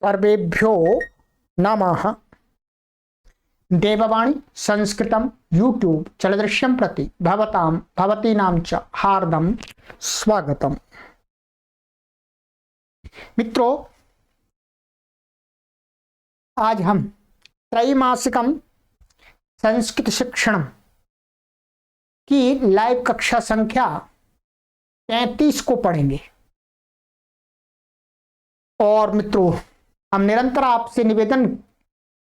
सर्वेभ्यो नमः। देववाणी संस्कृतम यूट्यूब चलदृश्यम प्रति भवतीनां च हार्दम स्वागतम। मित्रों, आज हम त्रैमासिकम संस्कृत शिक्षण की लाइव कक्षा संख्या 33 को पढ़ेंगे। और मित्रों, हम निरंतर आपसे निवेदन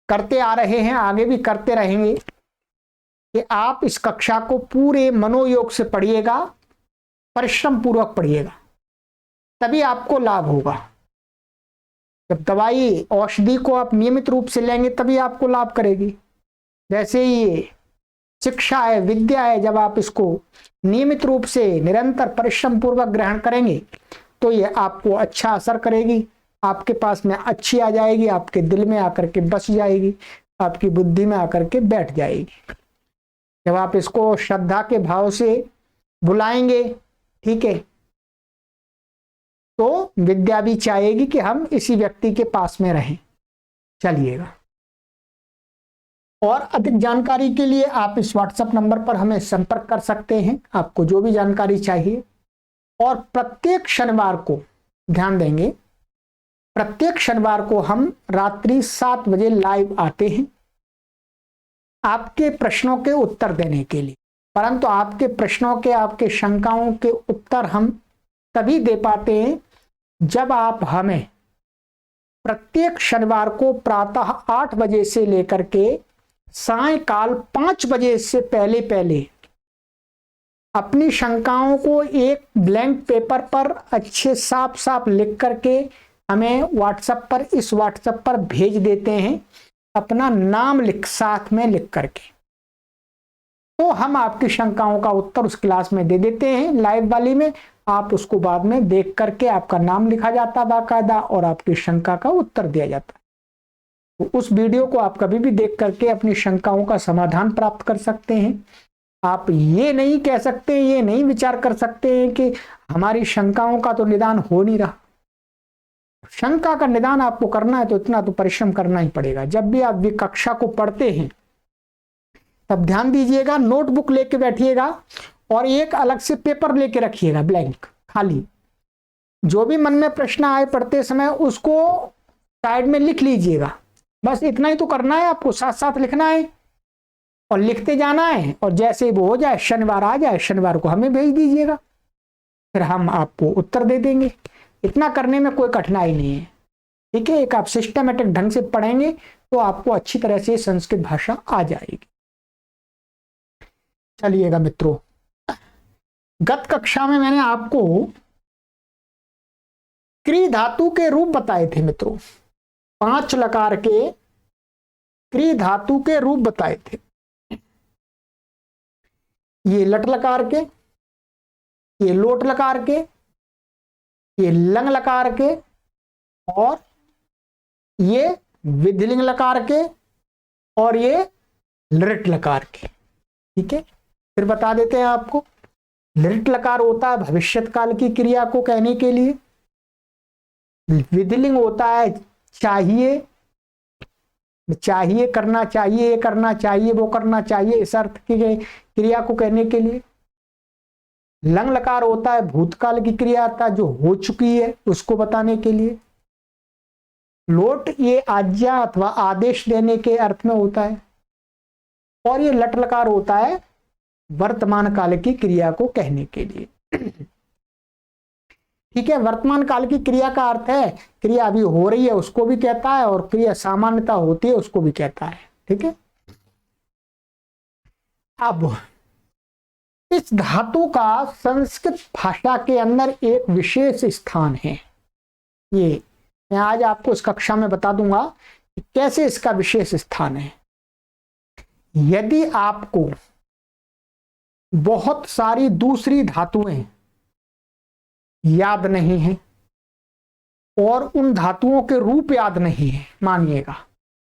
करते आ रहे हैं, आगे भी करते रहेंगे कि आप इस कक्षा को पूरे मनोयोग से पढ़िएगा, परिश्रम पूर्वक पढ़िएगा, तभी आपको लाभ होगा। जब दवाई औषधि को आप नियमित रूप से लेंगे तभी आपको लाभ करेगी। जैसे ये शिक्षा है, विद्या है, जब आप इसको नियमित रूप से निरंतर परिश्रम पूर्वक ग्रहण करेंगे तो ये आपको अच्छा असर करेगी, आपके पास में अच्छी आ जाएगी, आपके दिल में आकर के बस जाएगी, आपकी बुद्धि में आकर के बैठ जाएगी। जब आप इसको श्रद्धा के भाव से बुलाएंगे, ठीक है, तो विद्या भी चाहेगी कि हम इसी व्यक्ति के पास में रहें। चलिएगा, और अधिक जानकारी के लिए आप इस व्हाट्सएप नंबर पर हमें संपर्क कर सकते हैं, आपको जो भी जानकारी चाहिए। और प्रत्येक शनिवार को ध्यान देंगे, प्रत्येक शनिवार को हम रात्रि 7 बजे लाइव आते हैं आपके प्रश्नों के उत्तर देने के लिए। परंतु आपके प्रश्नों के, आपके शंकाओं के उत्तर हम तभी दे पाते हैं जब आप हमें प्रत्येक शनिवार को प्रातः 8 बजे से लेकर के सायंकाल 5 बजे से पहले अपनी शंकाओं को एक ब्लैंक पेपर पर अच्छे साफ साफ लिख करके हमें व्हाट्सएप पर, इस व्हाट्सएप पर भेज देते हैं, अपना नाम साथ में लिख करके। तो हम आपकी शंकाओं का उत्तर उस क्लास में दे देते हैं, लाइव वाली में। आप उसको बाद में देख करके, आपका नाम लिखा जाता बाकायदा और आपकी शंका का उत्तर दिया जाता है। तो उस वीडियो को आप कभी भी देख करके अपनी शंकाओं का समाधान प्राप्त कर सकते हैं। आप ये नहीं कह सकते, ये नहीं विचार कर सकते हैं कि हमारी शंकाओं का तो निदान हो नहीं रहा। शंका का निदान आपको करना है तो इतना तो परिश्रम करना ही पड़ेगा। जब भी आप कक्षा को पढ़ते हैं तब ध्यान दीजिएगा, नोटबुक लेके बैठिएगा और एक अलग से पेपर लेके रखिएगा, ब्लैंक खाली। जो भी मन में प्रश्न आए पढ़ते समय उसको साइड में लिख लीजिएगा। बस इतना ही तो करना है आपको, साथ साथ लिखना है और लिखते जाना है। और जैसे वो हो जाए, शनिवार आ जाए, शनिवार को हमें भेज दीजिएगा, फिर हम आपको उत्तर दे देंगे। इतना करने में कोई कठिनाई नहीं है, ठीक है। एक आप सिस्टमेटिक ढंग से पढ़ेंगे तो आपको अच्छी तरह से संस्कृत भाषा आ जाएगी। चलिएगा मित्रों, गत कक्षा में मैंने आपको क्री धातु के रूप बताए थे मित्रों। 5 लकार के क्री धातु के रूप बताए थे। ये लट लकार के, ये लोट लकार के, ये लंग लकार के, और ये विधिलिंग लकार के, और ये लृट लकार के, ठीक है। फिर बता देते हैं आपको, लृट लकार होता है भविष्यत काल की क्रिया को कहने के लिए। विधिलिंग होता है चाहिए, चाहिए, करना चाहिए, ये करना चाहिए, वो करना चाहिए, इस अर्थ की क्रिया को कहने के लिए। लंग लकार होता है भूतकाल की क्रिया था, जो हो चुकी है उसको बताने के लिए। लोट ये आज्ञा अथवा आदेश देने के अर्थ में होता है। और ये लट लकार होता है वर्तमान काल की क्रिया को कहने के लिए, ठीक है। वर्तमान काल की क्रिया का अर्थ है क्रिया अभी हो रही है उसको भी कहता है, और क्रिया सामान्यता होती है उसको भी कहता है, ठीक है। अब इस धातु का संस्कृत भाषा के अंदर एक विशेष स्थान है। ये मैं आज आपको इस कक्षा में बता दूंगा कि कैसे इसका विशेष स्थान है। यदि आपको बहुत सारी दूसरी धातुएं याद नहीं है और उन धातुओं के रूप याद नहीं है, मानिएगा,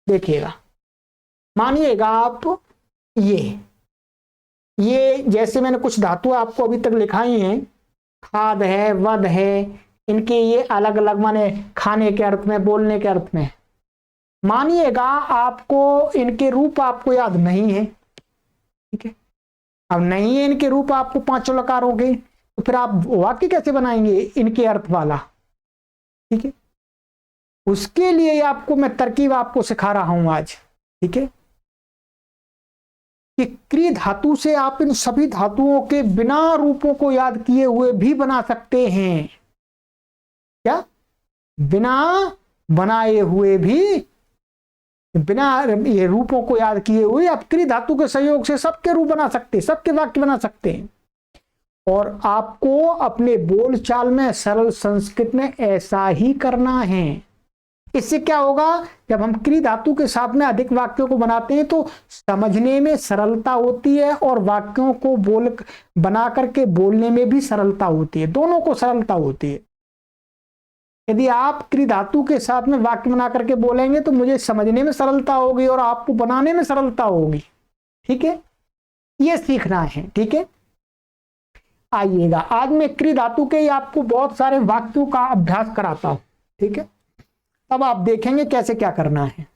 देखिएगा, मानिएगा आप ये जैसे मैंने कुछ धातु आपको अभी तक लिखाई हैं, खाद है, वध है, इनके ये अलग अलग माने खाने के अर्थ में, बोलने के अर्थ में। मानिएगा आपको इनके रूप आपको याद नहीं है, ठीक है, अब नहीं है इनके रूप आपको पांचों लकारों के, तो फिर आप वाक्य कैसे बनाएंगे इनके अर्थ वाला, ठीक है। उसके लिए आपको मैं तरकीब आपको सिखा रहा हूं आज, ठीक है, कि क्री धातु से आप इन सभी धातुओं के बिना रूपों को याद किए हुए भी बना सकते हैं। क्या? बिना बनाए हुए भी, बिना ये रूपों को याद किए हुए आप क्री धातु के सहयोग से सबके रूप बना सकते हैं, सबके वाक्य बना सकते हैं। और आपको अपने बोलचाल में, सरल संस्कृत में ऐसा ही करना है। इससे क्या होगा, जब हम क्री धातु के साथ में अधिक वाक्यों को बनाते हैं तो समझने में सरलता होती है और वाक्यों को बना करके बोलने में भी सरलता होती है, दोनों को सरलता होती है। यदि आप क्री धातु के साथ में वाक्य बना करके बोलेंगे तो मुझे समझने में सरलता होगी और आपको बनाने में सरलता होगी, ठीक है, ये सीखना है, ठीक है। आइएगा, आज मैं क्री धातु के ही आपको बहुत सारे वाक्यों का अभ्यास कराता हूं, ठीक है, तब आप देखेंगे कैसे क्या करना है,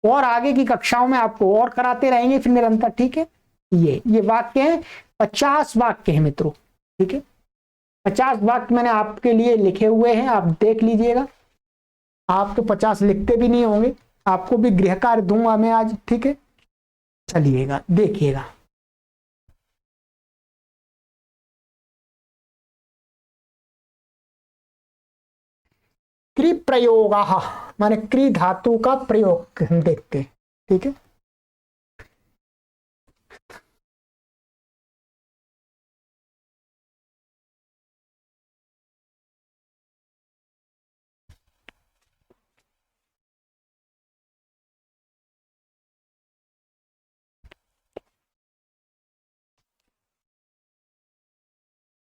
और आगे की कक्षाओं में आपको और कराते रहेंगे फिर निरंतर, ठीक है। ये वाक्य है, 50 वाक्य है मित्रों, ठीक है, 50 वाक्य मैंने आपके लिए लिखे हुए हैं, आप देख लीजिएगा। आप तो 50 लिखते भी नहीं होंगे, आपको भी गृह कार्य दूंगा मैं आज, ठीक है। चलिएगा देखिएगा। क्री प्रयोग माने क्री धातु का प्रयोग हम देखते हैं, ठीक है।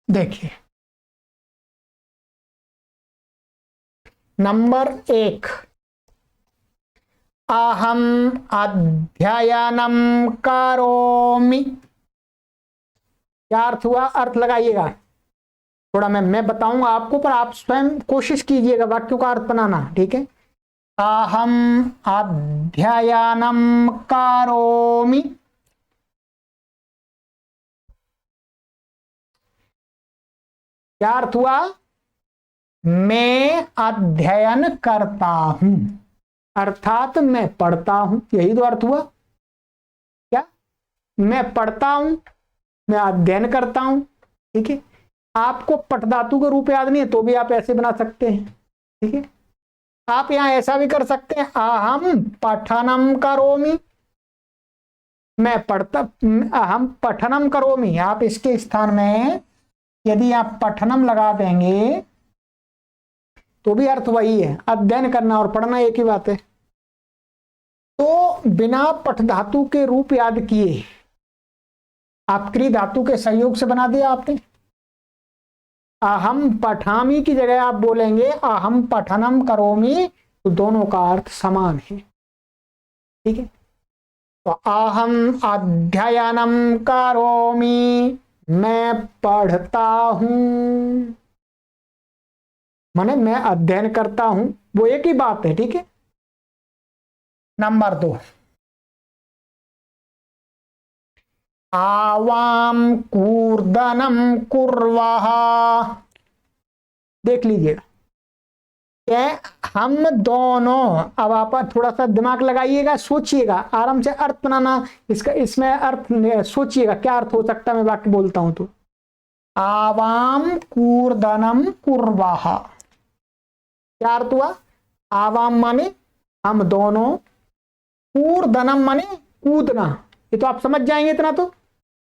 देखिए, नंबर 1, अहम अध्ययनम करोमि। क्या अर्थ हुआ? अर्थ लगाइएगा, थोड़ा मैं बताऊंगा आपको, पर आप स्वयं कोशिश कीजिएगा वाक्यों का अर्थ बनाना, ठीक है। अहम अध्ययनम करोमि, क्या अर्थ हुआ? मैं अध्ययन करता हूं, अर्थात मैं पढ़ता हूं, यही तो अर्थ हुआ। क्या? मैं पढ़ता हूं, मैं अध्ययन करता हूं, ठीक है। आपको पठ धातु का रूप याद नहीं है तो भी आप ऐसे बना सकते हैं, ठीक है। आप यहां ऐसा भी कर सकते हैं, अहम पठनम करोमि, मैं पढ़ता, अहम पठनम करोमि। आप इसके स्थान में यदि आप पठनम लगा देंगे तो भी अर्थ वही है, अध्ययन करना और पढ़ना एक ही बात है। तो बिना पठ धातु के रूप याद किए आप क्री धातु के सहयोग से बना दिया आपने। अहम पठामी की जगह आप बोलेंगे अहम पठनम करोमि, तो दोनों का अर्थ समान है, ठीक है। तो अहम अध्ययनम करोमि, मैं पढ़ता हूं, माने मैं अध्ययन करता हूं, वो एक ही बात है, ठीक है। नंबर 2, आवाम कूर्दनम कुर्वः। देख लीजिएगा, हम दोनों, अब आप थोड़ा सा दिमाग लगाइएगा, सोचिएगा, आराम से अर्थ बनाना इसका, इसमें अर्थ सोचिएगा क्या अर्थ हो सकता है। मैं वाक्य बोलता हूं तो, आवाम कूर्दनम कुर्वः, क्या अर्थ हुआ? आवाम माने हम दोनों, कूर्दनम माने कूदना, ये तो आप समझ जाएंगे इतना तो।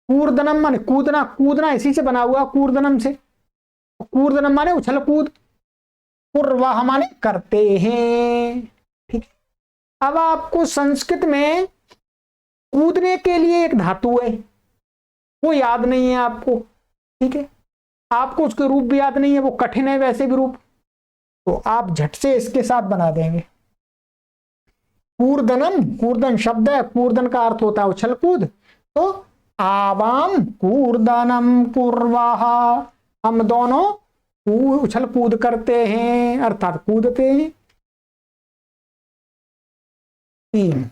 कूर्दनम माने कूदना, कूदना इसी से बना हुआ, कूर्दनम से। कूर्दनम माने उछल कूद, कुर्वः माने करते हैं, ठीक है। अब आपको संस्कृत में कूदने के लिए एक धातु है, वो याद नहीं है आपको, ठीक है। आपको उसके रूप भी याद नहीं है, वो कठिन है वैसे भी रूप, तो आप झट से इसके साथ बना देंगे। कूर्दनम, कूर्दन शब्द है, कूर्दन का अर्थ होता है उछल कूद, तो आवाम कूर्दनम कुर्वः, हम दोनों उछल कूद करते हैं अर्थात कूदते हैं। 3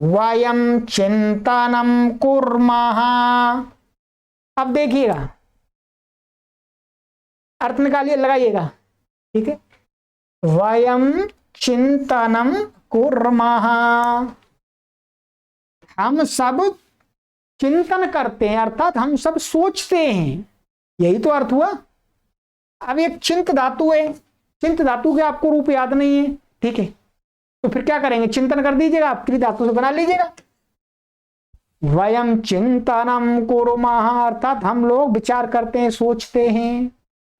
वयम चिंतनम कुर्मः। अब देखिएगा, अर्थ निकालिए, लगाइएगा, ठीक है। वयम चिंतनम कुर्मः, हम सब चिंतन करते हैं अर्थात हम सब सोचते हैं, यही तो अर्थ हुआ। अब एक चिंत धातु है, चिंत धातु के आपको रूप याद नहीं है, ठीक है, तो फिर क्या करेंगे, चिंतन कर दीजिएगा, आप त्रि धातु से बना लीजिएगा। वयम चिंतनम कुर्मः अर्थात हम लोग विचार करते हैं, सोचते हैं,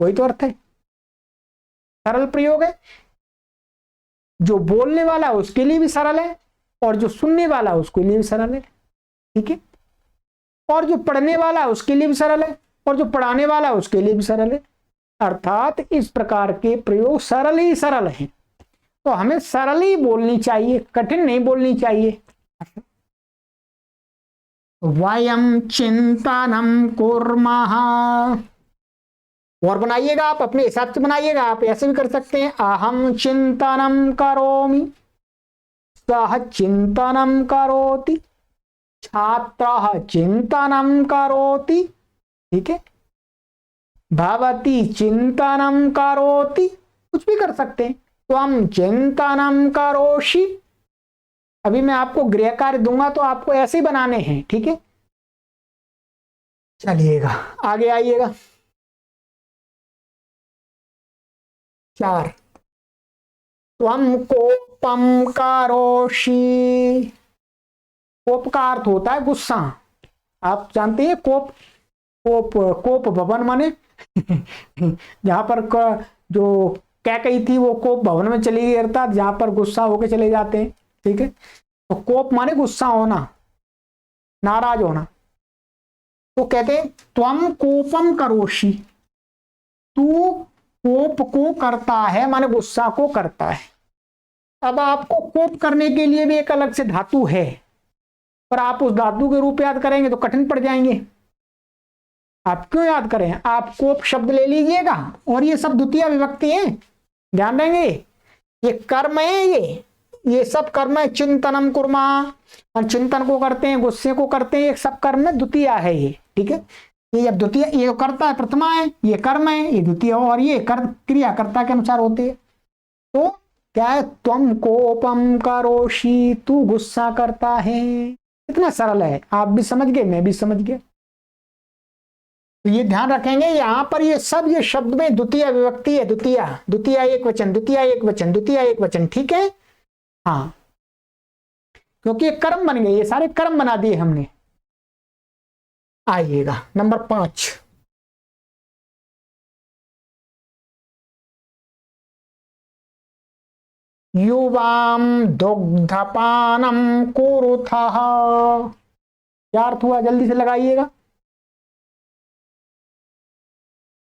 वही तो अर्थ है। सरल प्रयोग है, जो बोलने वाला है उसके लिए भी सरल है और जो सुनने वाला है उसके लिए भी सरल है, ठीक है, और जो पढ़ने वाला है उसके लिए भी सरल है और जो पढ़ाने वाला है उसके लिए भी सरल है। अर्थात इस प्रकार के प्रयोग सरल ही सरल हैं, तो हमें सरल ही बोलनी चाहिए, कठिन नहीं बोलनी चाहिए। वयम चिंतनम कुर्मः, और बनाइएगा, आप अपने हिसाब से बनाइएगा, आप ऐसे भी कर सकते हैं, अहम चिंतनम करोमि, सह चिंतनम करोति, छात्रः चिंतनम करोति, ठीक है, भवती चिंतनम करोति, कुछ भी कर सकते हैं। तो हम चिंतनम करोषि, अभी मैं आपको गृह कार्य दूंगा तो आपको ऐसे ही बनाने हैं, ठीक है। चलिएगा आगे आइएगा। 4 त्वं कोपम करोषि, कोप का अर्थ होता है गुस्सा, आप जानते हैं कोप, कोप कोप भवन माने जहां पर जो क्या कही थी वो कोप भवन में चली गई, अर्थात जहां पर गुस्सा होके चले जाते हैं, ठीक है। तो कोप माने गुस्सा होना, नाराज होना। तो कहते हैं त्वम कोपम करोषि, तू कोप को करता है माने गुस्सा को करता है। अब आपको कोप करने के लिए भी एक अलग से धातु है, पर आप उस धातु के रूप याद करेंगे तो कठिन पड़ जाएंगे। आप क्यों याद करें, आप कोप शब्द ले लीजिएगा और ये सब द्वितीय विभक्ति है, ध्यान देंगे, ये कर्म है, ये सब कर्म है। चिंतनम कुर्मः, और चिंतन को करते हैं, गुस्से को करते हैं, ये सब कर्म में द्वितीय है ये, ठीक है। ये जब द्वितीय, ये करता है प्रथमा है, ये कर्म है, ये द्वितीय, और ये क्रिया कर्ता के अनुसार होती है। तो क्या है, तुम कोपम करोषि, तू गुस्सा करता है, इतना सरल है, आप भी समझ गए, मैं भी समझ गया। तो ये ध्यान रखेंगे, यहां पर ये सब, ये शब्द में द्वितीय विभक्ति है, द्वितीय, द्वितीय एक वचन, द्वितीय एक वचन, द्वितीय एक वचन, ठीक है। हाँ, क्योंकि ये कर्म बन गए, ये सारे कर्म बना दिए हमने। आइएगा नंबर 5, युवाम दुग्धपानम कुरुथः, क्या अर्थ हुआ, जल्दी से लगाइएगा।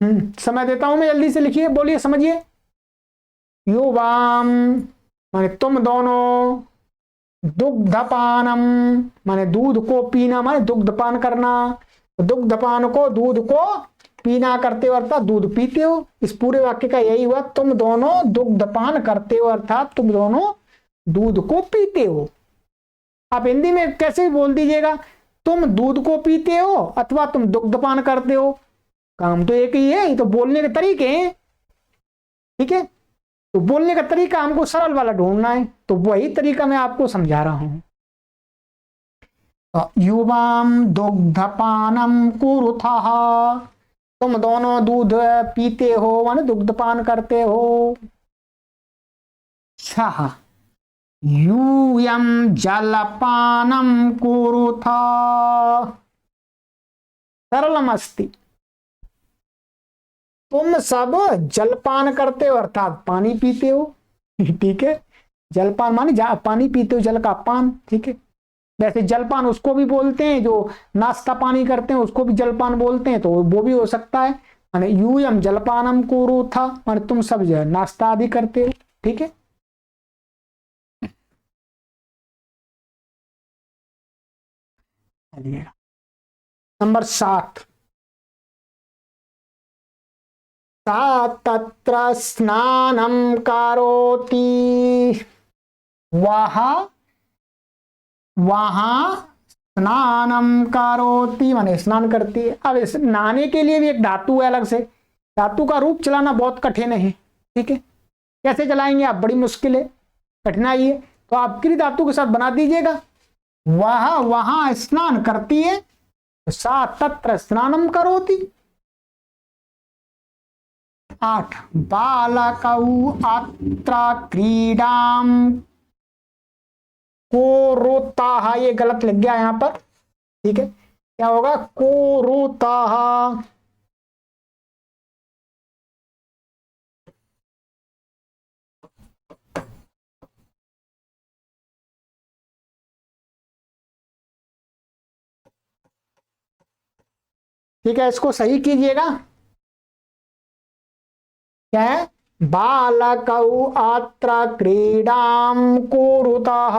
समय देता हूं मैं, जल्दी से लिखिए, बोलिए, समझिए। युवाम माने तुम दोनों, दुग्धपानम माने दूध को पीना, माने दुग्धपान करना, दुग्धपान को दूध को पीना करते हो अर्थात दूध पीते हो। इस पूरे वाक्य का यही हुआ, तुम दोनों दुग्धपान करते हो अर्थात तुम दोनों दूध को पीते हो। आप हिंदी में कैसे भी बोल दीजिएगा, तुम दूध को पीते हो अथवा तुम दुग्धपान करते हो, काम तो एक ही है, ये तो बोलने के तरीके हैं, ठीक है। तो बोलने का तरीका हमको सरल वाला ढूंढना है, तो वही तरीका मैं आपको समझा रहा हूं। युवाम दुग्धपानम कुरुथः, तुम दोनों दूध पीते हो माने दुग्धपान करते हो। छह यूयम जलपानम कुरुथः, सरलमस्ति, तुम सब जलपान करते हो अर्थात पानी पीते हो, ठीक है। जलपान माने पानी पीते हो, जल का पान, ठीक है। वैसे जलपान उसको भी बोलते हैं जो नाश्ता पानी करते हैं, उसको भी जलपान बोलते हैं, तो वो भी हो सकता है। माने यूयम जलपानम कुरुथा माने तुम सब जो है नाश्ता आदि करते हो, ठीक है। नंबर 7, सा तत्र स्नानं करोति, वहां स्नानं करोति माने स्नान करती है। अब इस नहाने के लिए भी एक धातु है अलग से, धातु का रूप चलाना बहुत कठिन है, ठीक है। कैसे चलाएंगे आप, बड़ी मुश्किल है, कठिनाई है, तो आप क्री धातु के साथ बना दीजिएगा। वहां स्नान करती है, तो सा तत्र स्नानं करोति। 8 बालकौ अत्र क्रीडां कुरुताः, ये गलत लग गया यहां पर, ठीक है, क्या होगा कुरुताः। ठीक है, इसको सही कीजिएगा। क्या है, बालकौ अत्र क्रीडां कुरुतः,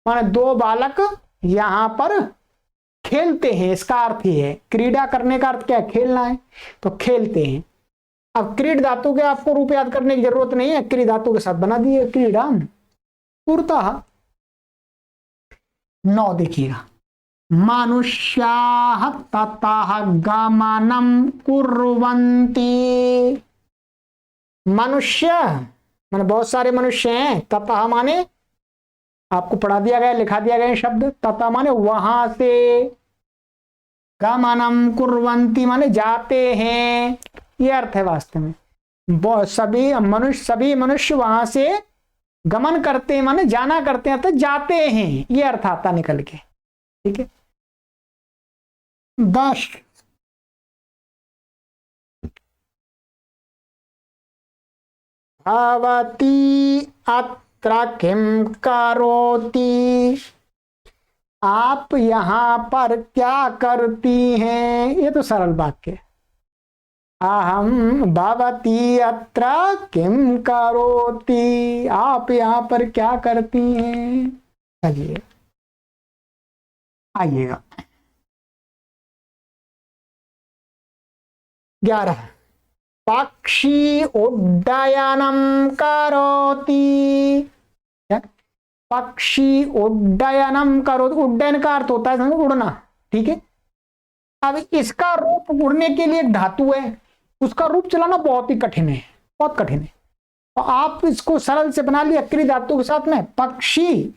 माने 2 बालक यहां पर खेलते हैं, इसका अर्थ ही है। क्रीड़ा करने का अर्थ क्या है, खेलना है, तो खेलते हैं। अब क्रीड धातु के आपको रूप याद करने की जरूरत नहीं है, क्री धातु के साथ बना दिए, क्रीडां कुरुतः। 9 देखिएगा, मनुष्याः ततः गमनं कुर्वन्ति। मनुष्य माने बहुत सारे मनुष्य हैं, ततः माने आपको पढ़ा दिया गया, लिखा दिया गया शब्द, ततः माने वहां से, गमनं कुर्वन्ति माने जाते हैं, ये अर्थ है वास्तव में। सभी मनुष्य वहां से गमन करते हैं माने जाना करते हैं, तो जाते हैं, ये अर्थ आता निकल के, ठीक है। 10 भवती अत्र किं करोति, आप यहां पर क्या करती हैं, ये तो सरल वाक्य है। अहम भवती अत्र किं करोति, आप यहां पर क्या करती हैं। चलिए आइएगा। 11 पक्षी उड्डयनं करोति, पक्षी उड्डयनं करोति, उड्डयन का अर्थ होता है उड़ना, ठीक है। अब इसका रूप उड़ने के लिए एक धातु है, उसका रूप चलाना बहुत ही कठिन है, बहुत कठिन है। तो आप इसको सरल से बना लिया क्री धातु के साथ में, पक्षी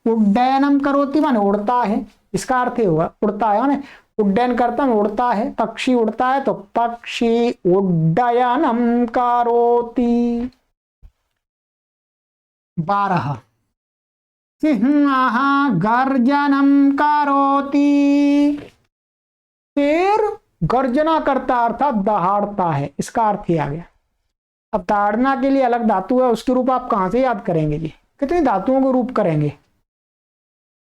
उड्डयनं करोति माने उड़ता है, इसका अर्थ होगा उड़ता है, माने उड्डयन करता है उड़ता है, पक्षी उड़ता है, तो पक्षी उड्डयनं करोति। 12 सिंहः गर्जनं करोति, शेर गर्जना करता अर्थात दहाड़ता है, इसका अर्थ ही आ गया। अब दहाड़ना के लिए अलग धातु है, उसके रूप आप कहां से याद करेंगे जी, कितनी धातुओं को रूप करेंगे,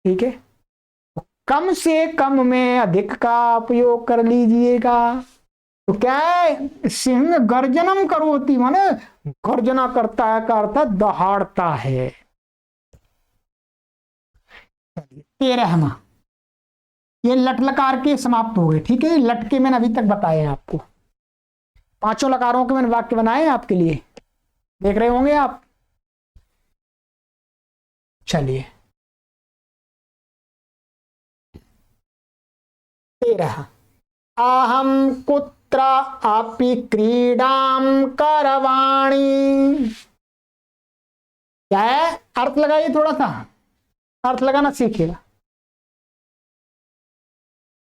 ठीक है। कम से कम में अधिक का उपयोग कर लीजिएगा। तो क्या है, सिंह गर्जनम करोति माने गर्जना करता है का अर्थ दहाड़ता है। 13वां, ये लट लकार के समाप्त हो गए, ठीक है। लट के मैंने अभी तक बताए हैं आपको, 5 लकारों के मैंने वाक्य बनाए हैं आपके लिए, देख रहे होंगे आप। चलिए 13 अहम कुत्र अपि क्रीडां करवाणि, क्या है, अर्थ लगाइए, थोड़ा सा अर्थ लगाना सीखिएगा।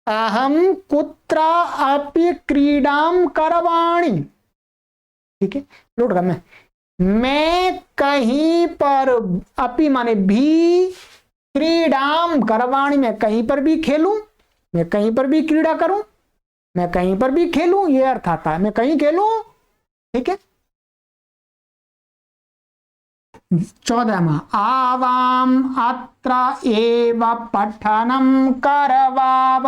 अहम कुत्र अपि क्रीडां करवाणि, ठीक है, लोड करना, मैं कहीं पर, अपि माने भी, क्रीडां करवाणि मैं कहीं पर भी खेलूं, मैं कहीं पर भी क्रीड़ा करूं, मैं कहीं पर भी खेलूं, ये अर्थ आता है, मैं कहीं खेलूं, ठीक है। 14वां आवाम अत्र एव पठनं करवाव,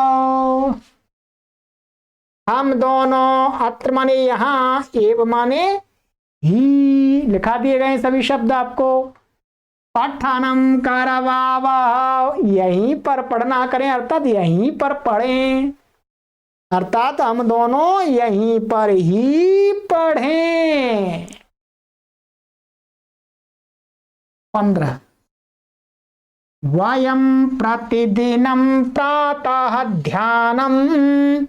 हम दोनों, अत्र माने यहां, एव माने ही, लिखा दिए गए सभी शब्द आपको, पठनम करवाव, यहीं पर पढ़ना करें, अर्थात यहीं पर पढ़ें। अर्थात हम दोनों यहीं पर ही पढ़ें। 15 वयं प्रतिदिनं प्रातः ध्यानम्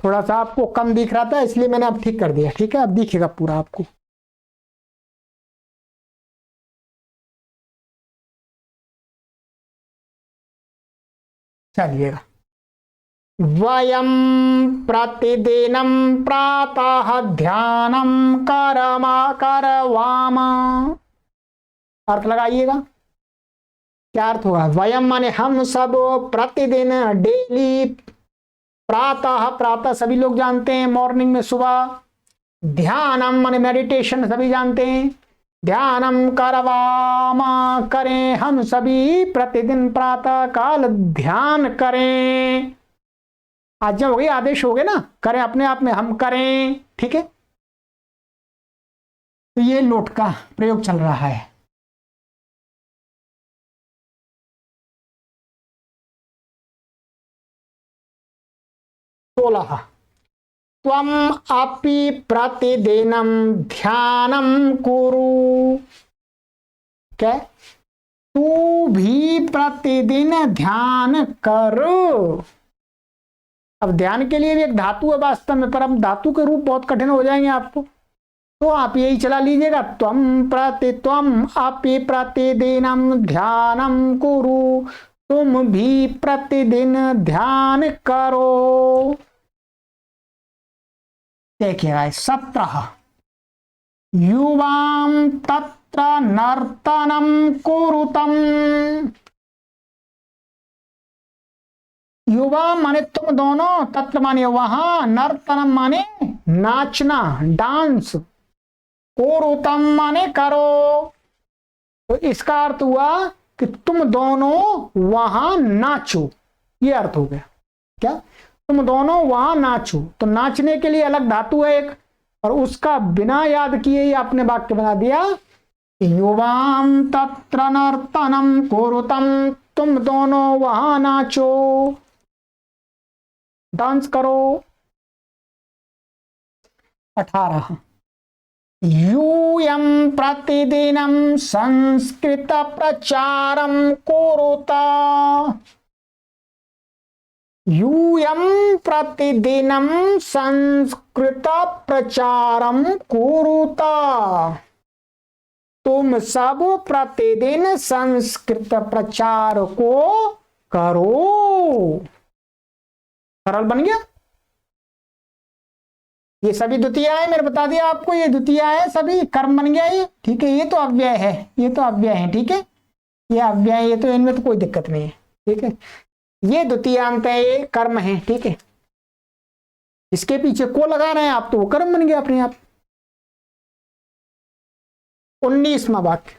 थोड़ा सा आपको कम दिख रहा था इसलिए मैंने अब ठीक कर दिया। ठीक है, अब दिखेगा पूरा आपको। चलिएगा, वयं प्रतिदिनं प्रातः ध्यानं करवाम। अर्थ लगाइएगा, क्या अर्थ होगा? वयम माने हम सब, प्रतिदिन डेली, प्रातः प्रातः सभी लोग जानते हैं मॉर्निंग में सुबह, ध्यानम माने मेडिटेशन सभी जानते हैं, ध्यानम करवामा करें हम सभी प्रतिदिन प्रातः काल ध्यान करें। आज्ञा हो गई, आदेश हो गए ना, करें अपने आप में, हम करें। ठीक है, तो ये लोट का प्रयोग चल रहा है। सोलह त्वम अपि प्रतिदिनम ध्यानम कुरु। क्या? तू भी प्रतिदिन ध्यान कर। अब ध्यान के लिए भी एक धातु है वास्तव में, पर अब धातु के रूप बहुत कठिन हो जाएंगे आपको, तो आप यही चला लीजिएगा, त्वम अपि प्रतिदिनम ध्यानम कुरु, तुम भी प्रतिदिन ध्यान करो। देखिएगा 17 युवाम तत्र नर्तनम कुरुतम। युवा माने तुम दोनों, तत्र माने वहां, नर्तनम माने नाचना, डांस, कुरुतम माने करो। तो इसका अर्थ हुआ कि तुम दोनों वहां नाचो, ये अर्थ हो गया। क्या? तुम दोनों वहां नाचो। तो नाचने के लिए अलग धातु है एक, और उसका बिना याद किए ही आपने वाक्य बना दिया, युवाम तत्र नर्तनम कुरुतम, तुम दोनों वहां नाचो, डांस करो। 18 यूयं प्रतिदिनं संस्कृत प्रचारं कुरुता। यूयं प्रतिदिनं संस्कृत प्रचारं कुरुता। तुम सब प्रतिदिन संस्कृत प्रचार को करो। सरल बन गया। ये सभी द्वितीया है, मैंने बता दिया आपको, ये द्वितीया है, सभी कर्म बन गया ये। ठीक है, ये तो अव्यय है, ये तो अव्यय है। ठीक है, ये अव्यय, ये तो इनमें तो कोई दिक्कत नहीं है। ठीक है, ये द्वितीयांत है, ये कर्म है। ठीक है, इसके पीछे को लगा रहे हैं आप तो वो कर्म बन गया अपने आप। 19वां वाक्य,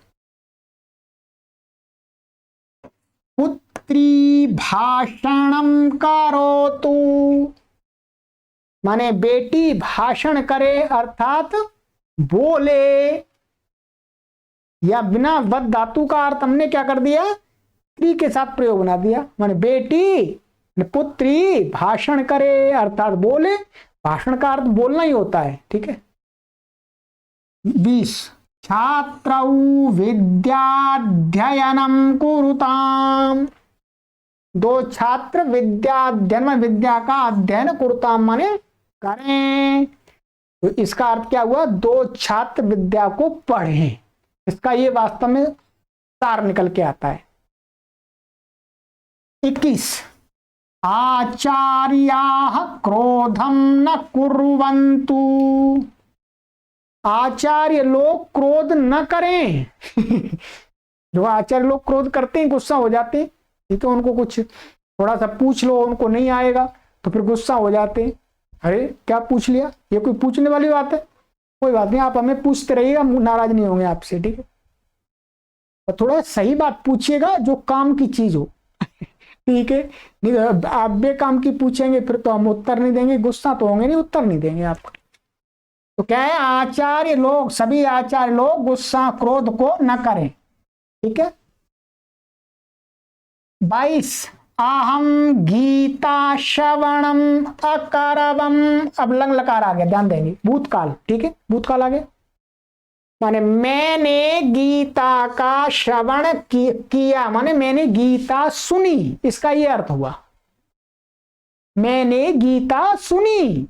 पुत्री भाषणम करोतु, माने बेटी भाषण करे, अर्थात बोले, या बिना वद धातु का अर्थ हमने क्या कर दिया, स्त्री के साथ प्रयोग बना दिया। माने बेटी, पुत्री भाषण करे अर्थात बोले, भाषण का अर्थ बोलना ही होता है। ठीक है। 20 छात्रौ विद्याध्ययनम कुरुताम। दो छात्र विद्याध्ययन में विद्या का अध्ययन कुरुताम माने करें। तो इसका अर्थ क्या हुआ, दो छात्र विद्या को पढ़ें। इसका ये वास्तव में सार निकल के आता है। 21 आचार्याः क्रोधम न कुर्वन्तु। आचार्य लोग क्रोध न करें। जो आचार्य लोग क्रोध करते हैं, गुस्सा हो जाते हैं। ठीक है, उनको कुछ थोड़ा सा पूछ लो, उनको नहीं आएगा तो फिर गुस्सा हो जाते हैं। अरे क्या पूछ लिया, ये कोई पूछने वाली बात है? कोई बात नहीं, आप हमें पूछते रहिएगा, नाराज नहीं होंगे आपसे। ठीक है, और थोड़ा सही बात पूछिएगा जो काम की चीज हो। ठीक है, नहीं आप बेकाम की पूछेंगे फिर तो हम उत्तर नहीं देंगे, गुस्सा तो होंगे नहीं, उत्तर नहीं देंगे आपको। तो क्या है, आचार्य लोग, सभी आचार्य लोग गुस्सा क्रोध को न करें। ठीक है। 22, अहम गीता श्रवणम अकरवम। अब लंग लकार आ गया, ध्यान देंगे, भूतकाल। ठीक है, भूतकाल आ गया, माने मैंने गीता का श्रवण किया, माने मैंने गीता सुनी, इसका ये अर्थ हुआ, मैंने गीता सुनी।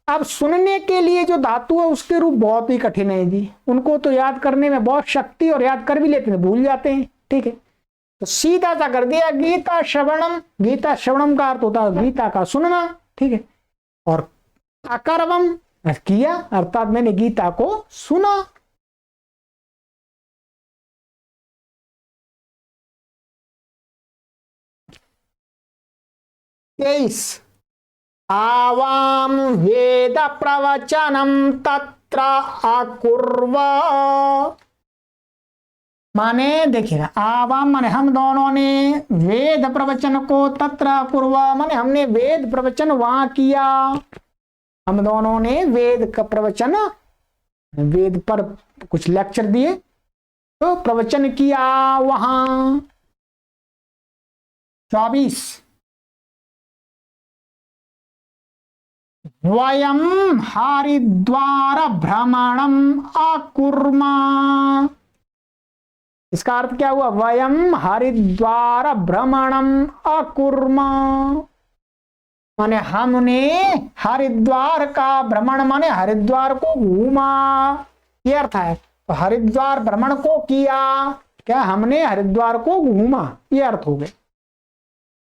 अब सुनने के लिए जो धातु है उसके रूप बहुत ही कठिन है जी, उनको तो याद करने में बहुत शक्ति, और याद कर भी लेते हैं भूल जाते हैं। ठीक है, तो सीधा सा कर दिया, गीता श्रवणम। गीता श्रवणम का अर्थ होता है गीता का सुनना। ठीक है, और अकरवम किया, अर्थात मैंने गीता को सुना। तेईस, आवाम वेद प्रवचनम तत्र अकुर्व। माने देखिएगा, आवाम माने हम दोनों ने, वेद प्रवचन को तत्र अकुर्व माने हमने वेद प्रवचन वहां किया। हम दोनों ने वेद का प्रवचन, वेद पर कुछ लेक्चर दिए तो प्रवचन किया वहां। 24, वयम हरिद्वार भ्रमणम अकुर्मा। इसका अर्थ क्या हुआ, वयम हरिद्वार भ्रमणम अकुर्मा माने हमने हरिद्वार का भ्रमण, माने हरिद्वार को घूमा, ये अर्थ है। तो हरिद्वार भ्रमण को किया, क्या हमने हरिद्वार को घूमा, ये अर्थ हो गए।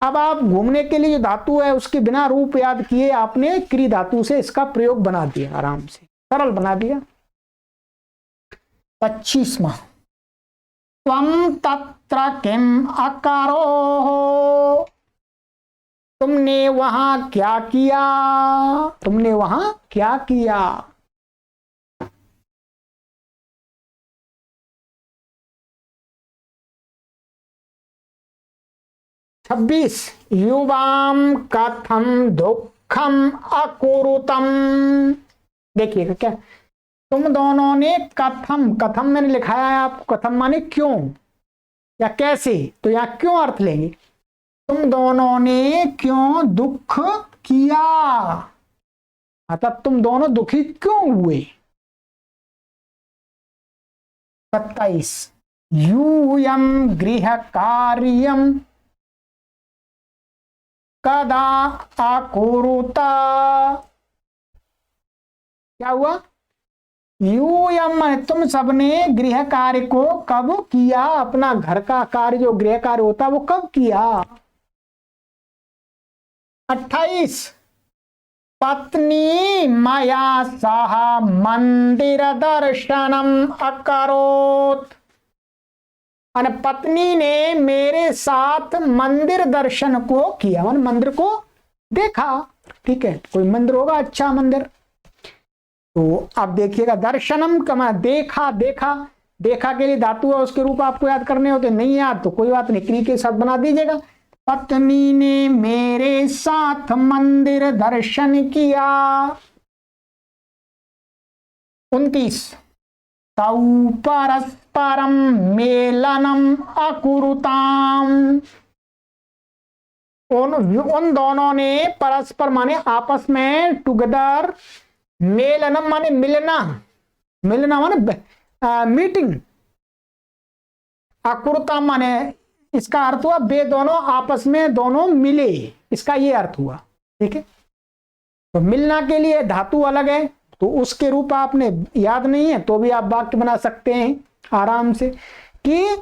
अब आप घूमने के लिए जो धातु है उसके बिना रूप याद किए आपने क्री धातु से इसका प्रयोग बना दिया, आराम से सरल बना दिया। 25वां, त्वं तत्र किम अकारो। तुमने वहां क्या किया, तुमने वहां क्या किया। 26, युवाम कथम दुखम अकुरुतम। देखिएगा क्या, तुम दोनों ने कथम, कथम मैंने लिखाया है आपको, कथम माने क्यों या कैसे, तो यहां क्यों अर्थ लेंगे। तुम दोनों ने क्यों दुख किया, अर्थात तुम दोनों दुखी क्यों हुए। 27, यूयम गृह कार्यम कदा अकुरुता। क्या हुआ, यूयम तुम सबने गृह कार्य को कब किया, अपना घर का कार्य जो गृह कार्य होता है वो कब किया। 28, पत्नी मया सह मंदिर दर्शनम अकरोत। और पत्नी ने मेरे साथ मंदिर दर्शन को किया, मान मंदिर को देखा। ठीक है, कोई मंदिर होगा अच्छा मंदिर। तो अब देखिएगा, दर्शनम का देखा, देखा, देखा के लिए धातु है, उसके रूप आपको याद करने होते, नहीं याद तो कोई बात नहीं, क्री के साथ बना दीजिएगा। पत्नी ने मेरे साथ मंदिर दर्शन किया। 29, तौ परस्परम मेलनम अकुरुताम। उन दोनों ने परस्पर माने आपस में, टुगेदर, मेलनम माने मिलना, मिलना माने मीटिंग, अकुरुताम माने इसका अर्थ हुआ वे दोनों आपस में दोनों मिले, इसका ये अर्थ हुआ। ठीक है, तो मिलना के लिए धातु अलग है, तो उसके रूप आपने याद नहीं है तो भी आप वाक्य बना सकते हैं आराम से कि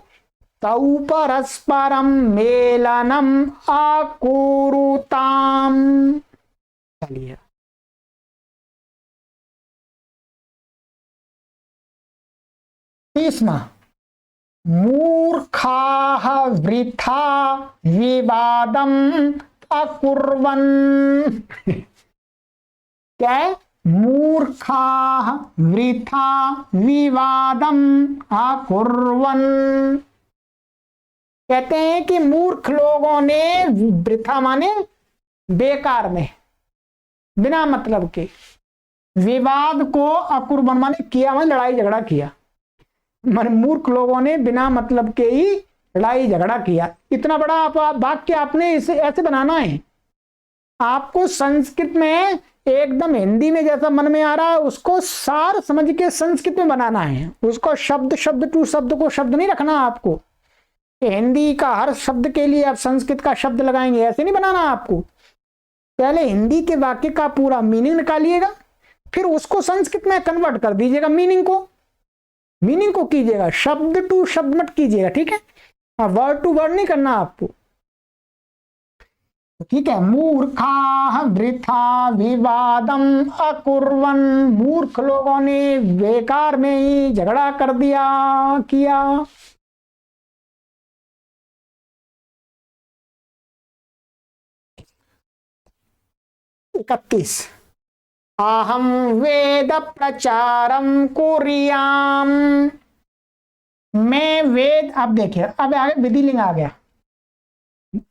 तौ परस्परम मेलनम अकुरुताम। चलिए 30वां, मूर्खाः वृथा विवादम अकुर्वन्। क्या है, मूर्खाः वृथा विवादम अकुर्वन्। कहते हैं कि मूर्ख लोगों ने, वृथा माने बेकार में, बिना मतलब के, विवाद को अकुर्बन माने किया, माने लड़ाई झगड़ा किया, माने मूर्ख लोगों ने बिना मतलब के ही लड़ाई झगड़ा किया। इतना बड़ा आप वाक्य आपने इसे ऐसे बनाना है। आपको संस्कृत में एकदम हिंदी में जैसा मन में आ रहा है उसको सार समझ के संस्कृत में बनाना है। उसको शब्द शब्द टू शब्द को शब्द नहीं रखना आपको, हिंदी का हर शब्द के लिए आप संस्कृत का शब्द लगाएंगे, ऐसे नहीं बनाना आपको। पहले हिंदी के वाक्य का पूरा मीनिंग निकालिएगा, फिर उसको संस्कृत में कन्वर्ट कर दीजिएगा, मीनिंग को कीजिएगा, शब्द टू शब्द मत कीजिएगा, ठीक है। वर्ड टू वर्ड नहीं करना आपको, ठीक है। मूर्खा वृथा विवादम अकुर्वन, मूर्ख लोगों ने बेकार में ही झगड़ा कर दिया किया। इकतीस, अहम वेद प्रचारम कुर्याम, मैं वेद, अब देखिए अब आगे विधिलिंग आ गया,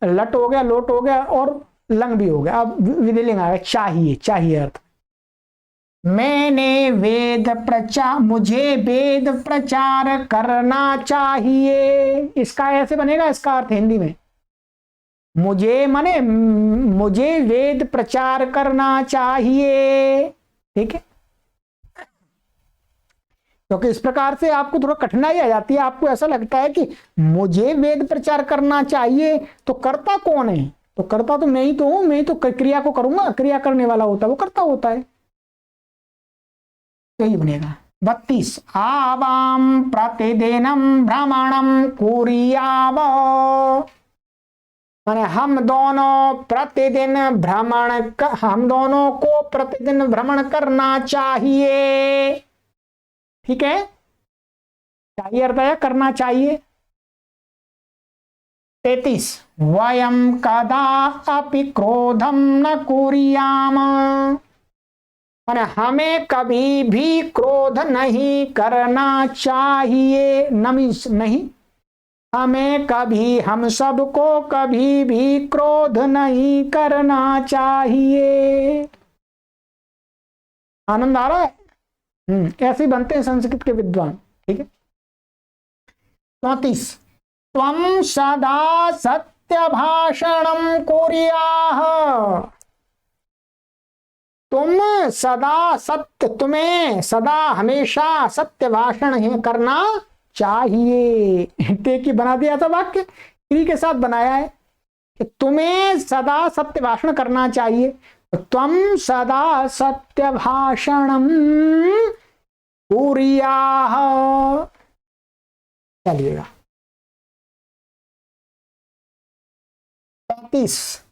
लट हो गया, लोट हो गया और लंग भी हो गया, अब विधिलिंग आ गया, चाहिए अर्थ। मैंने वेद प्रचार, मुझे वेद प्रचार करना चाहिए, इसका ऐसे बनेगा इसका अर्थ हिंदी में, मुझे माने मुझे वेद प्रचार करना चाहिए, ठीक है। क्योंकि इस प्रकार से आपको थोड़ा कठिनाई आ जाती है, आपको ऐसा लगता है कि मुझे वेद प्रचार करना चाहिए, तो करता कौन है? तो करता तो मैं ही तो हूं, मैं ही तो क्रिया को करूंगा, क्रिया करने वाला होता है वो करता होता है, तो ये बनेगा। 32, आवाम प्रतिदिनम भ्रमणम कुर्याव, माने हम दोनों को प्रतिदिन भ्रमण करना चाहिए, ठीक है। चाहिए अर्थ है करना चाहिए। 33, वयम कदा अपि क्रोधम न कुर्याम, माने हमें कभी भी क्रोध नहीं करना चाहिए, नहीं, हमें कभी, हम सबको कभी भी क्रोध नहीं करना चाहिए। आनंद आ रहा है? ऐसे बनते हैं संस्कृत के विद्वान, ठीक है। 34, त्वं सदा सत्य भाषणम कुर्याः, तुम सदा सत्य, तुम्हें सदा हमेशा सत्य भाषण ही करना चाहिए। देखिए बना दिया था वाक्य, क्रिया के साथ बनाया है कि तुम्हें सदा सत्य भाषण करना चाहिए, त्वं सदा सत्य भाषणम कुर्याः, चलिएगा। 35,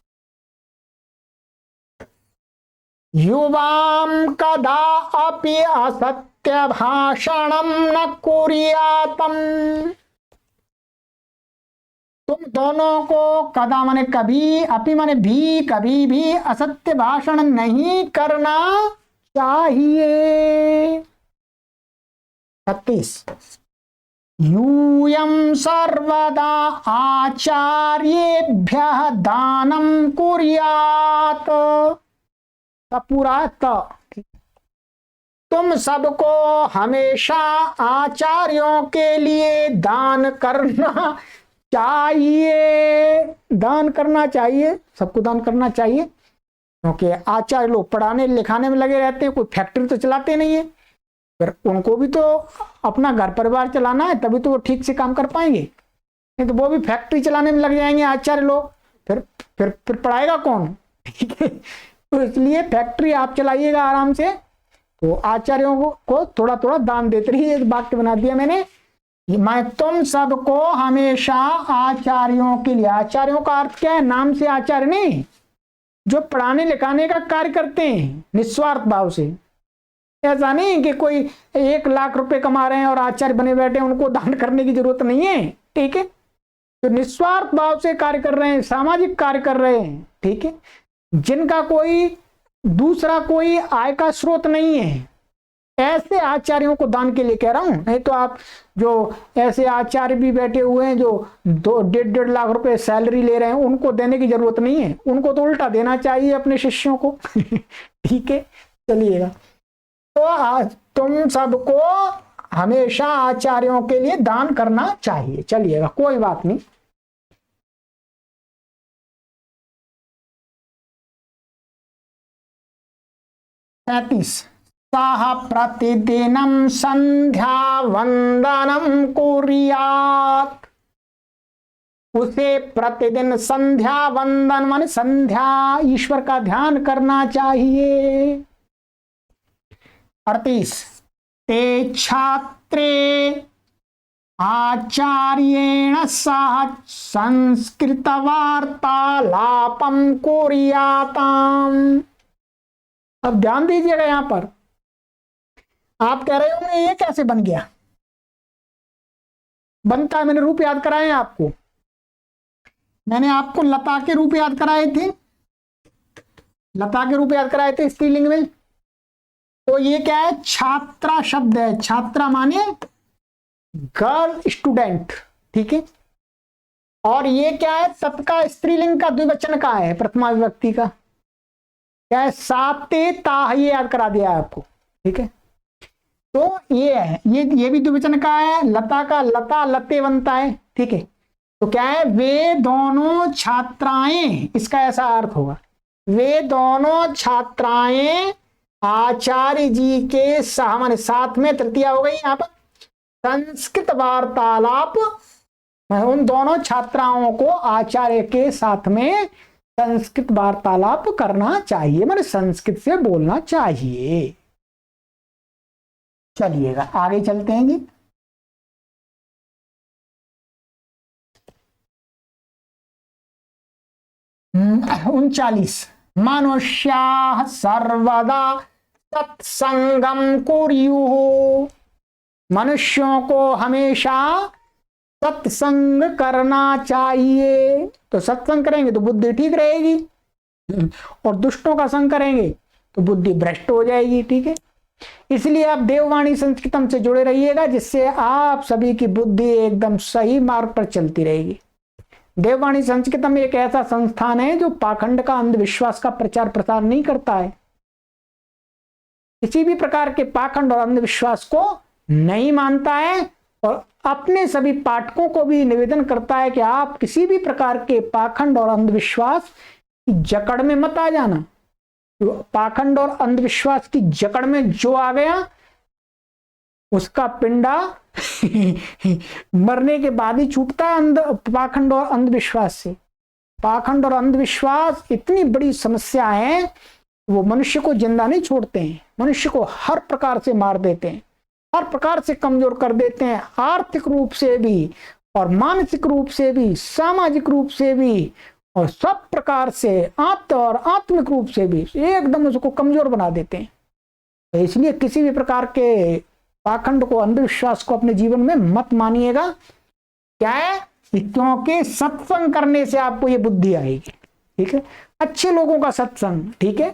युवाम कदा अपि असत्य भाषणम न कुर्यातम, तुम दोनों को कदा माने कभी, अपि माने भी, कभी भी असत्य भाषण नहीं करना चाहिए। 36, यूयं सर्वदा आचार्येभ्यः दानं कुर्यात्, पूरा तुम सबको हमेशा आचार्यों के लिए दान करना चाहिए, दान करना चाहिए, सबको दान करना चाहिए, क्योंकि आचार्य लोग पढ़ाने लिखाने में लगे रहते हैं, कोई फैक्ट्री तो चलाते नहीं है, फिर उनको भी तो अपना घर परिवार चलाना है, तभी तो वो ठीक से काम कर पाएंगे, नहीं तो वो भी फैक्ट्री चलाने में लग जाएंगे आचार्य लोग, फिर पढ़ाएगा कौन, ठीक है। तो इसलिए फैक्ट्री आप चलाइएगा आराम से, तो आचार्यों को थोड़ा थोड़ा दान देते रहिए। एक वाक्य बना दिया मैंने, मैं तुम सबको हमेशा आचार्यों के लिए, आचार्यों का अर्थ क्या है? नाम से आचार्य नहीं, जो पढ़ाने लिखाने का कार्य करते हैं निस्वार्थ भाव से, ऐसा नहीं कि कोई 1 लाख रुपए कमा रहे हैं और आचार्य बने बैठे हैं, उनको दान करने की जरूरत नहीं है, ठीक है। तो निस्वार्थ भाव से कार्य कर रहे हैं, सामाजिक कार्य कर रहे हैं, ठीक है, जिनका कोई दूसरा कोई आय का स्रोत नहीं है, ऐसे आचार्यों को दान के लिए कह रहा हूं। नहीं तो आप जो ऐसे आचार्य भी बैठे हुए हैं जो 2-1.5 लाख रुपए सैलरी ले रहे हैं, उनको देने की जरूरत नहीं है, उनको तो उल्टा देना चाहिए अपने शिष्यों को ठीक है, चलिएगा। तो तुम सबको हमेशा आचार्यों के लिए दान करना चाहिए। चलिएगा, कोई बात नहीं। तैतीस, सह प्रतिदिनम संध्या वंदनम कुर्यात्। उसे प्रतिदिन संध्या वंदन मान संध्या ईश्वर का ध्यान करना चाहिए। 38, ते छात्रे आचार्येण सह संस्कृत वार्तालापम कुर्याताम। अब ध्यान दीजिएगा, यहां पर आप कह रहे होंगे ये कैसे बन गया। बनता है, मैंने रूप याद कराए आपको। मैंने आपको लता के रूप याद कराए थे, लता के रूप याद कराए थे स्त्रीलिंग में। तो ये क्या है, छात्रा शब्द है। छात्रा माने गर्ल, स्टूडेंट, ठीक है। और ये क्या है, सत का स्त्रीलिंग का द्विवचन का है, प्रथमा विभक्ति का क्या है, साते ता, ये याद करा दिया आपको, ठीक है। तो ये है, ये भी द्विवचन का है। लता का लता लते बनता है, ठीक है। तो क्या है, वे दोनों छात्राएं, इसका ऐसा अर्थ होगा, वे दोनों छात्राएं आचार्य जी के सामने, साथ में तृतीया हो गई यहां पर, संस्कृत वार्तालाप, उन दोनों छात्राओं को आचार्य के साथ में संस्कृत वार्तालाप करना चाहिए, मतलब संस्कृत से बोलना चाहिए। चलिएगा आगे चलते हैं जी। 39, मनुष्याः सर्वदा सत्संगम कुर्युः। मनुष्यों को हमेशा सत्संग करना चाहिए। तो सत्संग करेंगे तो बुद्धि ठीक रहेगी, और दुष्टों का संग करेंगे तो बुद्धि भ्रष्ट हो जाएगी, ठीक है। इसलिए आप देववाणी संस्कृतम से जुड़े रहिएगा, जिससे आप सभी की बुद्धि एकदम सही मार्ग पर चलती रहेगी। देववाणी संस्कृतम एक ऐसा संस्थान है जो पाखंड का, अंधविश्वास का प्रचार प्रसार नहीं करता है। किसी भी प्रकार के पाखंड और अंधविश्वास को नहीं मानता है, और अपने सभी पाठकों को भी निवेदन करता है कि आप किसी भी प्रकार के पाखंड और अंधविश्वास की जकड़ में मत आ जाना। पाखंड और अंधविश्वास की जकड़ में जो आ गया उसका पिंडा मरने के बाद ही छूटता है, पाखंड और अंधविश्वास से। पाखंड और अंधविश्वास इतनी बड़ी समस्या है, वो मनुष्य को जिंदा नहीं छोड़ते हैं, मनुष्य को हर प्रकार से मार देते हैं, हर प्रकार से कमजोर कर देते हैं, आर्थिक रूप से भी और मानसिक रूप से भी, सामाजिक रूप से भी, और सब प्रकार से और आत्मिक रूप से भी एकदम उसको कमजोर बना देते हैं। तो इसलिए किसी भी प्रकार के पाखंड को, अंधविश्वास को अपने जीवन में मत मानिएगा। क्या है, क्योंकि सत्संग करने से आपको ये बुद्धि आएगी, ठीक है। अच्छे लोगों का सत्संग, ठीक है,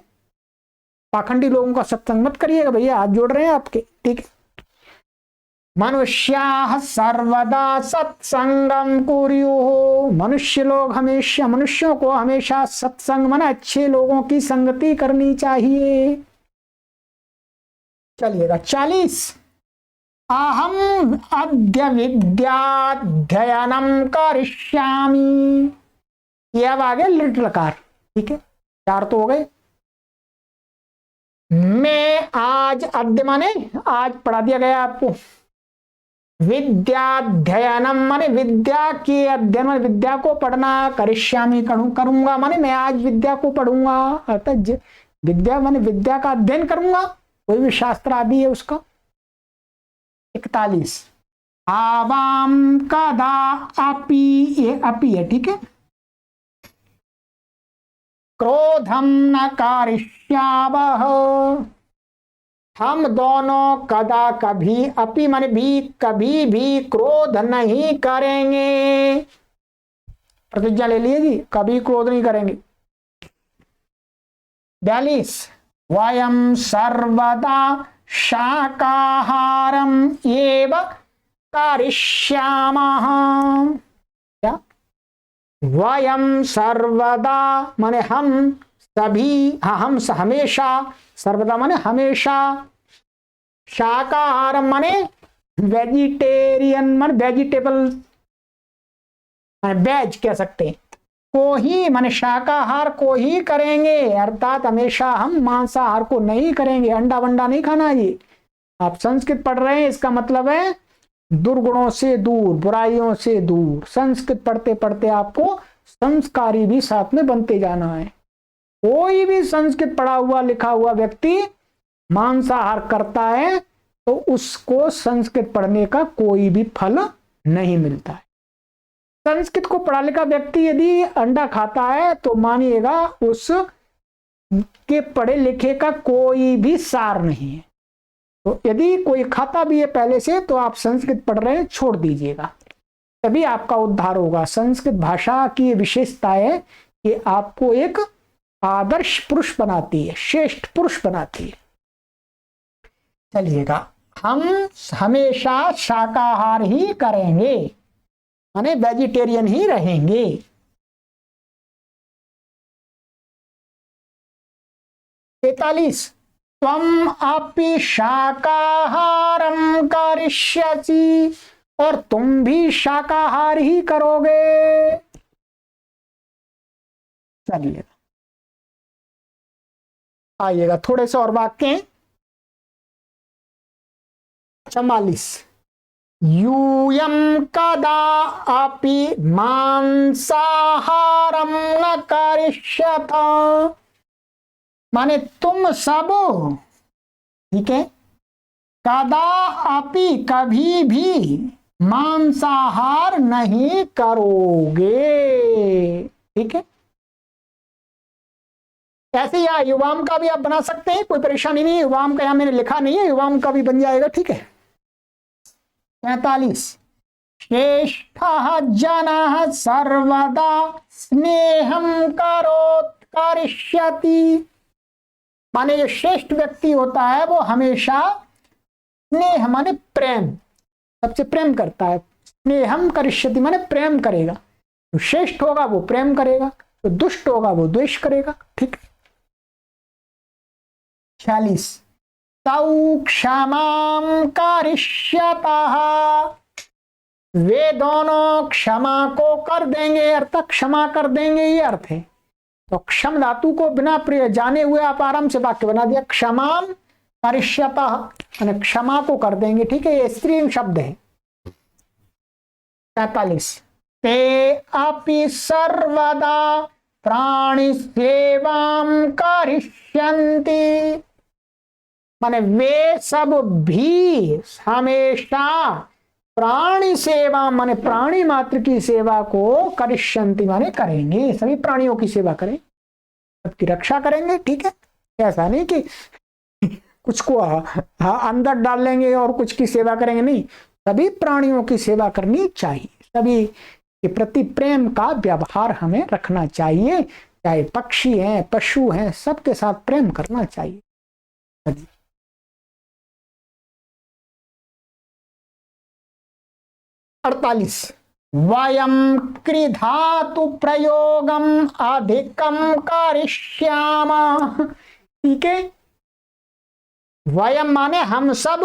पाखंडी लोगों का सत्संग मत करिएगा भैया, हाथ जोड़ रहे हैं आपके, ठीक है। मनुष्याः सर्वदा सत्संगम कुर्युः। मनुष्य लोग हमेशा, मनुष्यों को हमेशा सत्संग माने अच्छे लोगों की संगति करनी चाहिए। चलिएगा 40, अहम अद्य विद्याध्ययनम करिष्यामि। ये अब आ गया लिट लकार, ठीक है, 4 तो हो गए। मैं आज, अद्य माने आज पढ़ा दिया गया आपको, विद्याध्ययनम माने विद्या के अध्ययन, माने विद्या को पढ़ना, करिष्यामि करूंगा माने मैं आज विद्या को पढ़ूंगा, अर्थात विद्या माने विद्या का अध्ययन करूंगा, कोई भी शास्त्र आदि है उसका। 41, आवाम कदा अपि, ये अपि है, ठीक है, क्रोधम न कारिष्यावः। हम दोनों कदा कभी, अपि माने भी, कभी भी क्रोध नहीं करेंगे। प्रतिज्ञा ले लीजिए, कभी क्रोध नहीं करेंगे। 42, वयम सर्वदा शाकाहारम एव करिष्यामः। क्या, वयम सर्वदा माने हम सभी, हम हमेशा, सर्वदा माने हमेशा, शाकाहार माने वेजिटेरियन, माने वेजिटेबल, वेज कह सकते हैं, को ही माने शाकाहार को ही करेंगे, अर्थात हमेशा हम मांसाहार को नहीं करेंगे। अंडा वंडा नहीं खाना। ये आप संस्कृत पढ़ रहे हैं, इसका मतलब है दुर्गुणों से दूर, बुराइयों से दूर। संस्कृत पढ़ते पढ़ते आपको संस्कारी भी साथ में बनते जाना है। कोई भी संस्कृत पढ़ा हुआ लिखा हुआ व्यक्ति मांसाहार करता है तो उसको संस्कृत पढ़ने का कोई भी फल नहीं मिलता है। संस्कृत को पढ़ा लिखा व्यक्ति यदि अंडा खाता है तो मानिएगा उस के पढ़े लिखे का कोई भी सार नहीं है। तो यदि कोई खाता भी है पहले से तो आप संस्कृत पढ़ रहे हैं, छोड़ दीजिएगा, तभी आपका उद्धार होगा। संस्कृत भाषा की विशेषता है कि आपको एक आदर्श पुरुष बनाती है, श्रेष्ठ पुरुष बनाती है। चलिएगा, हम हमेशा शाकाहार ही करेंगे, माने वेजिटेरियन ही रहेंगे। तैतालीस, त्वम अपि शाकाहारम करिष्यसि, और तुम भी शाकाहार ही करोगे। चलिए आइएगा, थोड़े से और वाक्य। 44, यूयं कदा अपि मांसाहारम न करिष्यथ, माने तुम सब, ठीक है, कदा अपि कभी भी मांसाहार नहीं करोगे। ठीक है, ऐसे या युवाम का भी आप बना सकते हैं, कोई परेशानी नहीं है। युवाम का यहां मैंने लिखा नहीं है, युवाम का भी बन जाएगा। ठीक है। 45, श्रेष्ठ जनः सर्वदा स्नेहम करिष्यति, माने जो श्रेष्ठ व्यक्ति होता है वो हमेशा स्नेह माने प्रेम, सबसे प्रेम करता है। स्नेहम करिष्यति माने प्रेम करेगा। तो श्रेष्ठ होगा वो प्रेम करेगा, तो दुष्ट होगा वो द्वेष करेगा। ठीक है। 46, तौ क्षमां करिष्यतः, वे दोनों क्षमा को कर देंगे, अर्थात क्षमा कर देंगे, ये अर्थ है। तो क्षम धातु को बिना प्रिय जाने हुए आप आराम से वाक्य बना दिया, क्षमां करिष्यतः, यानी क्षमा को कर देंगे। ठीक है, ये स्त्रीलिंग शब्द है। 43, ते अपि सर्वदा प्राणी सेवां करिष्यन्ति, माने वे सब भी हमेशा प्राणी सेवा माने प्राणी मात्र की सेवा को करिष्यन्ति माने करेंगे, सभी प्राणियों की सेवा करें, सबकी रक्षा करेंगे। ठीक है, ऐसा नहीं कि कुछ को अंदर डाल लेंगे और कुछ की सेवा करेंगे, नहीं, सभी प्राणियों की सेवा करनी चाहिए, सभी के प्रति प्रेम का व्यवहार हमें रखना चाहिए, चाहे पक्षी हैं पशु हैं, सबके साथ प्रेम करना चाहिए। 48, वयं कृधातु प्रयोगम अधिकम करिष्यामः। ठीक है, वयम माने हम सब,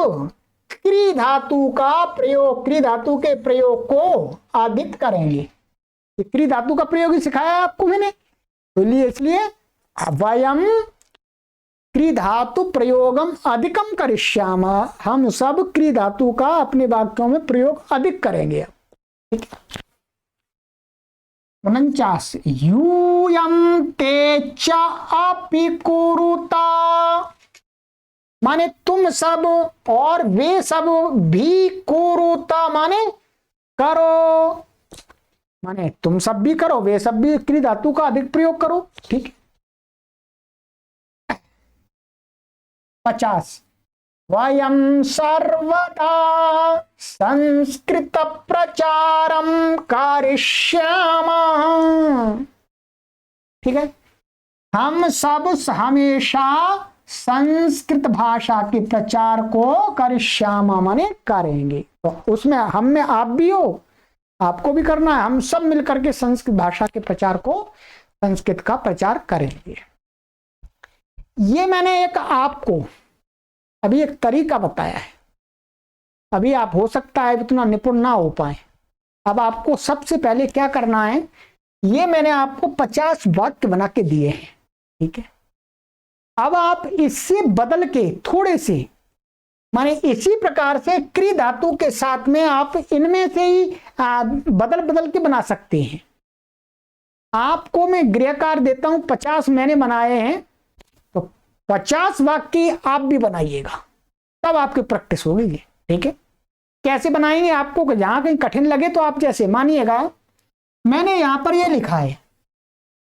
क्री धातु का प्रयोग, क्री धातु के प्रयोग को अधिक करेंगे। क्री धातु का प्रयोग ही सिखाया आपको मैंने, तो इसलिए वयम क्री धातु प्रयोगम अधिकम करिष्यामः, हम सब क्री धातु का अपने वाक्यों में प्रयोग अधिक करेंगे। ठीक है। 49, यूयं ते च अपि कुरुता, माने तुम सब और वे सब भी, कुरुता माने करो, माने तुम सब भी करो, वे सब भी क्री धातु का अधिक प्रयोग करो। ठीक है। 50, वयं सर्वदा संस्कृत प्रचारम करिष्यामः। ठीक है, हम सब हमेशा संस्कृत भाषा के प्रचार को करिष्यामः माने करेंगे। तो उसमें हम में आप भी हो, आपको भी करना है, हम सब मिलकर के संस्कृत भाषा के प्रचार को, संस्कृत का प्रचार करेंगे। ये मैंने एक आपको अभी एक तरीका बताया है। अभी आप हो सकता है इतना निपुण ना हो पाए। अब आपको सबसे पहले क्या करना है, ये मैंने आपको 50 वाक्य बना के दिए हैं, ठीक है। अब आप इससे बदल के थोड़े से, माने इसी प्रकार से क्री धातु के साथ में आप इनमें से ही बदल बदल के बना सकते हैं। आपको मैं गृहकार देता हूं, 50 मैंने बनाए हैं, तो 50 वाक्य आप भी बनाइएगा, तब आपकी प्रैक्टिस होगी, ठीक है। कैसे बनाएंगे, आपको जहां कहीं कठिन लगे तो आप जैसे मानिएगा, मैंने यहां पर ये लिखा है,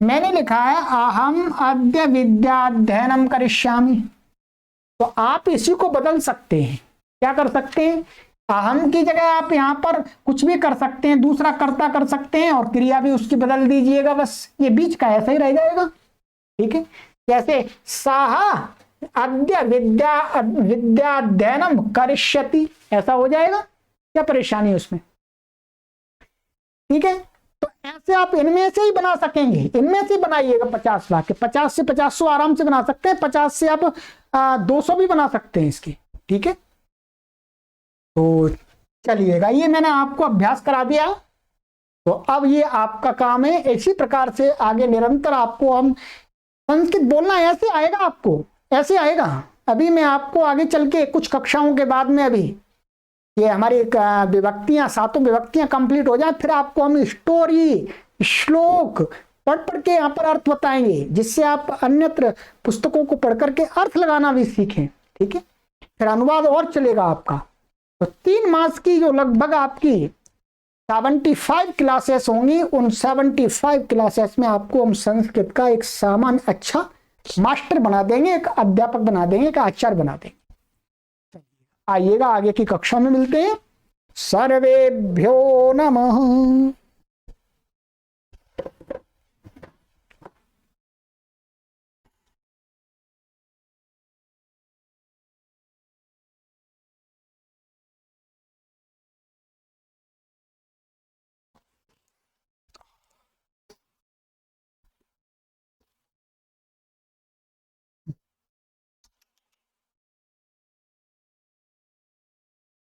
मैंने लिखा है अहम अद्य विद्याध्ययनम करिष्यामि, तो आप इसी को बदल सकते हैं। क्या कर सकते हैं, अहम की जगह आप यहां पर कुछ भी कर सकते हैं, दूसरा कर्ता कर सकते हैं और क्रिया भी उसकी बदल दीजिएगा, बस ये बीच का ऐसा ही रह जाएगा, ठीक है। जैसे साहा अद्य विद्याध्ययनम करिष्यति, ऐसा हो जाएगा, क्या परेशानी है उसमें, ठीक है। तो ऐसे आप इनमें से ही बना सकेंगे, इनमें से बनाइएगा 50 वाक्य, 50 से 50 आराम से बना सकते हैं, 50 से आप 200 भी बना सकते हैं इसके, ठीक है। तो चलिएगा, ये मैंने आपको अभ्यास करा दिया, तो अब ये आपका काम है। इसी प्रकार से आगे निरंतर आपको हम संस्कृत बोलना ऐसे आएगा, आपको ऐसे आएगा। अभी मैं आपको आगे चल के कुछ कक्षाओं के बाद में, अभी ये हमारी विभक्तियां, 7 विभक्तियां कंप्लीट हो जाए, फिर आपको हम स्टोरी श्लोक पढ़ पढ़ के यहाँ पर अर्थ बताएंगे, जिससे आप अन्यत्र पुस्तकों को पढ़ करके अर्थ लगाना भी सीखें, ठीक है। फिर अनुवाद और चलेगा आपका। तो 3 मास की जो लगभग आपकी 75 क्लासेस होंगी, उन 75 क्लासेस में आपको हम संस्कृत का एक सामान्य अच्छा मास्टर बना देंगे, एक अध्यापक बना देंगे, एक आचार्य बना देंगे। आइएगा, आगे की कक्षा में मिलते हैं। सर्वेभ्यो नमः।